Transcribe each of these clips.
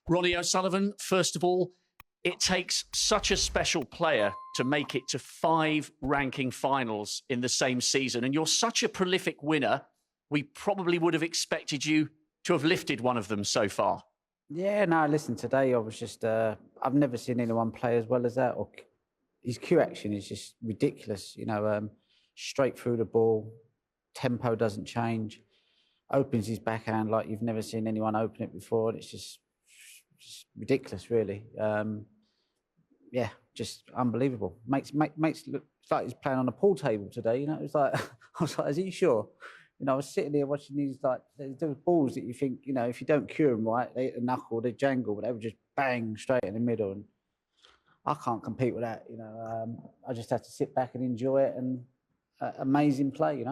Ronnie O'Sullivan, first of all, it takes such a special player to make it to 5 ranking finals in the same season. And you're such a prolific winner, we probably would have expected you to have lifted one of them so far. Yeah, no, listen, today I was just, I've never seen anyone play as well as that. Or his cue action is just ridiculous, straight through the ball, tempo doesn't change, opens his backhand like you've never seen anyone open it before. And it's just ridiculous, really. Yeah, just unbelievable. Makes it look like he's playing on a pool table today. It was like, I was like, is he sure? I was sitting there watching these, like, those balls that you think, if you don't cue them right, they hit the knuckle, they jangle, but they would just bang straight in the middle. And I can't compete with that. I just have to sit back and enjoy it, and amazing play.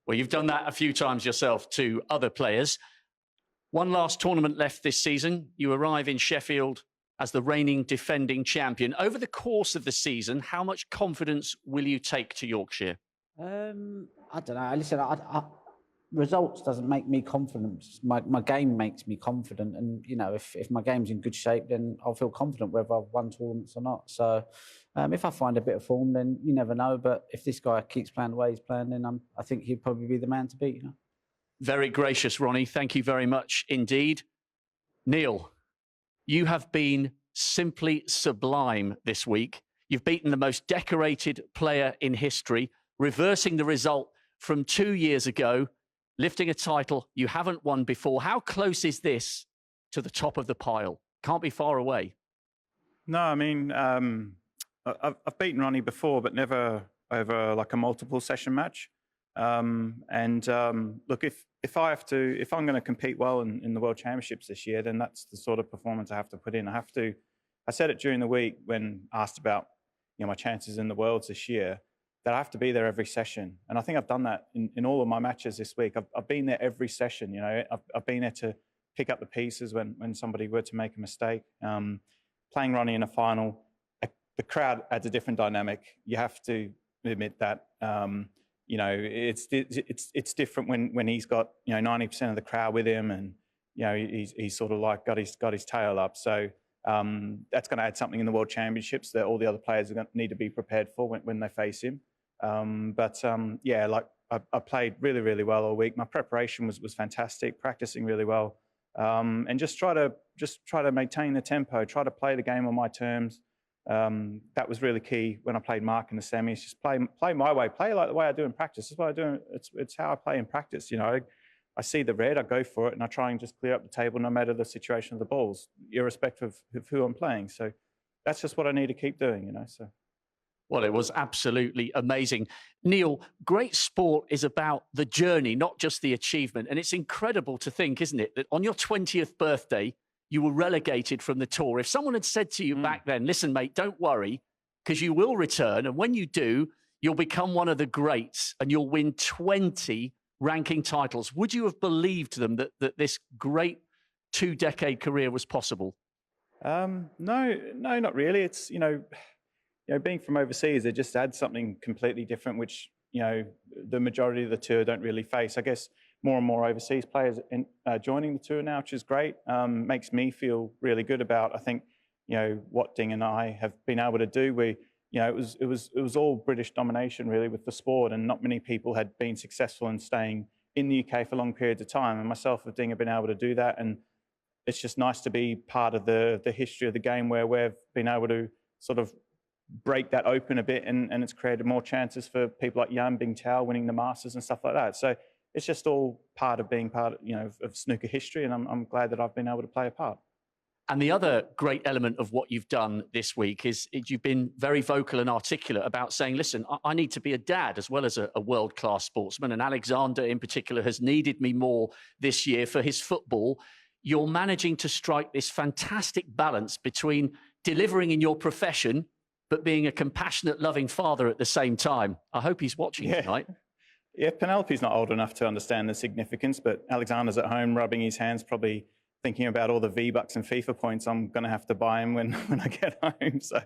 Well, you've done that a few times yourself to other players. One last tournament left this season. You arrive in Sheffield as the reigning defending champion. Over the course of the season, how much confidence will you take to Yorkshire? I don't know. Listen, results doesn't make me confident. My game makes me confident. And, if my game's in good shape, then I'll feel confident whether I've won tournaments or not. So if I find a bit of form, then you never know. But if this guy keeps playing the way he's playing, then I think he'd probably be the man to beat. Very gracious, Ronnie. Thank you very much indeed. Neil, you have been simply sublime this week. You've beaten the most decorated player in history, reversing the result from 2 years ago, lifting a title you haven't won before. How close is this to the top of the pile? Can't be far away. No, I mean, I've beaten Ronnie before, but never over like a multiple session match. Look, if I'm going to compete well in the World Championships this year, then that's the sort of performance I have to put in. I said it during the week when asked about, my chances in the Worlds this year, that I have to be there every session. And I think I've done that in all of my matches this week. I've been there every session, I've been there to pick up the pieces when somebody were to make a mistake. Playing Ronnie in a final, the crowd adds a different dynamic. You have to admit that. It's different when he's got 90% of the crowd with him, and he's sort of like got his tail up. So that's going to add something in the World Championships that all the other players are going to need to be prepared for when they face him. I played really, really well all week. My preparation was fantastic, practicing really well, and just try to maintain the tempo, try to play the game on my terms. That was really key when I played Mark in the semis. Just play my way, play like the way I do in practice. That's what I do. It's how I play in practice. I see the red, I go for it, and I try and just clear up the table no matter the situation of the balls, irrespective of who I'm playing. So that's just what I need to keep doing. So. Well, it was absolutely amazing. Neil, great sport is about the journey, not just the achievement. And it's incredible to think, isn't it, that on your 20th birthday, you were relegated from the tour. If someone had said to you back then, listen, mate, don't worry, because you will return. And when you do, you'll become one of the greats and you'll win 20 ranking titles. Would you have believed them that this great 2-decade career was possible? No, not really. It's, being from overseas, it just adds something completely different, which, the majority of the tour don't really face. I guess more and more overseas players joining the tour now, which is great. Makes me feel really good about, I think, what Ding and I have been able to do. It was all British domination really with the sport, and not many people had been successful in staying in the UK for long periods of time. And myself and Ding have been able to do that, and it's just nice to be part of the history of the game where we've been able to sort of break that open a bit, and it's created more chances for people like Yan Bingtao winning the Masters and stuff like that. So it's just all part of being part of snooker history, and I'm glad that I've been able to play a part. And the other great element of what you've done this week is you've been very vocal and articulate about saying, listen, I need to be a dad as well as a world-class sportsman. And Alexander in particular has needed me more this year for his football. You're managing to strike this fantastic balance between delivering in your profession, but being a compassionate, loving father at the same time. I hope he's watching tonight. Yeah, Penelope's not old enough to understand the significance, but Alexander's at home rubbing his hands, probably thinking about all the V-Bucks and FIFA points I'm going to have to buy him when I get home. So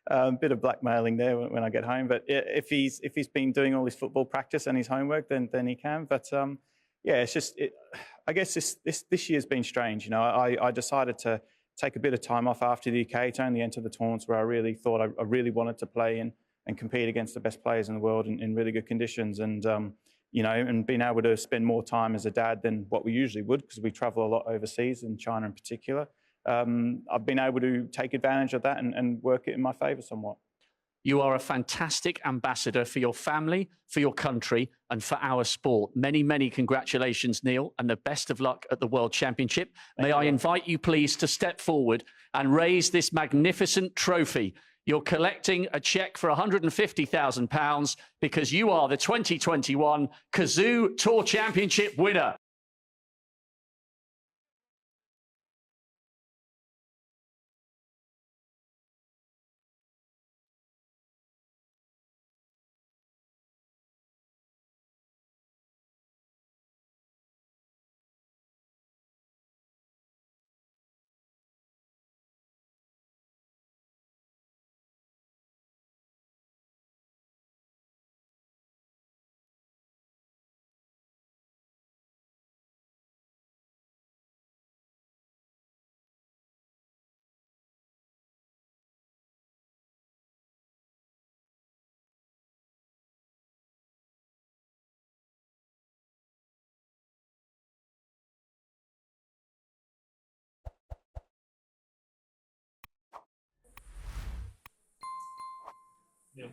a bit of blackmailing there when I get home. But if he's been doing all his football practice and his homework, then he can. But it's just I guess this year's been strange. I decided to take a bit of time off after the UK to only enter the tournaments where I really thought I really wanted to play and compete against the best players in the world in really good conditions. And you know, and being able to spend more time as a dad than what we usually would, because we travel a lot overseas, in China in particular. I've been able to take advantage of that and work it in my favour somewhat. You are a fantastic ambassador for your family, for your country, and for our sport. Many, many congratulations, Neil, and the best of luck at the World Championship. May I invite you, please, to step forward and raise this magnificent trophy. You're collecting a cheque for £150,000 because you are the 2021 Cazoo Tour Championship winner. Yeah.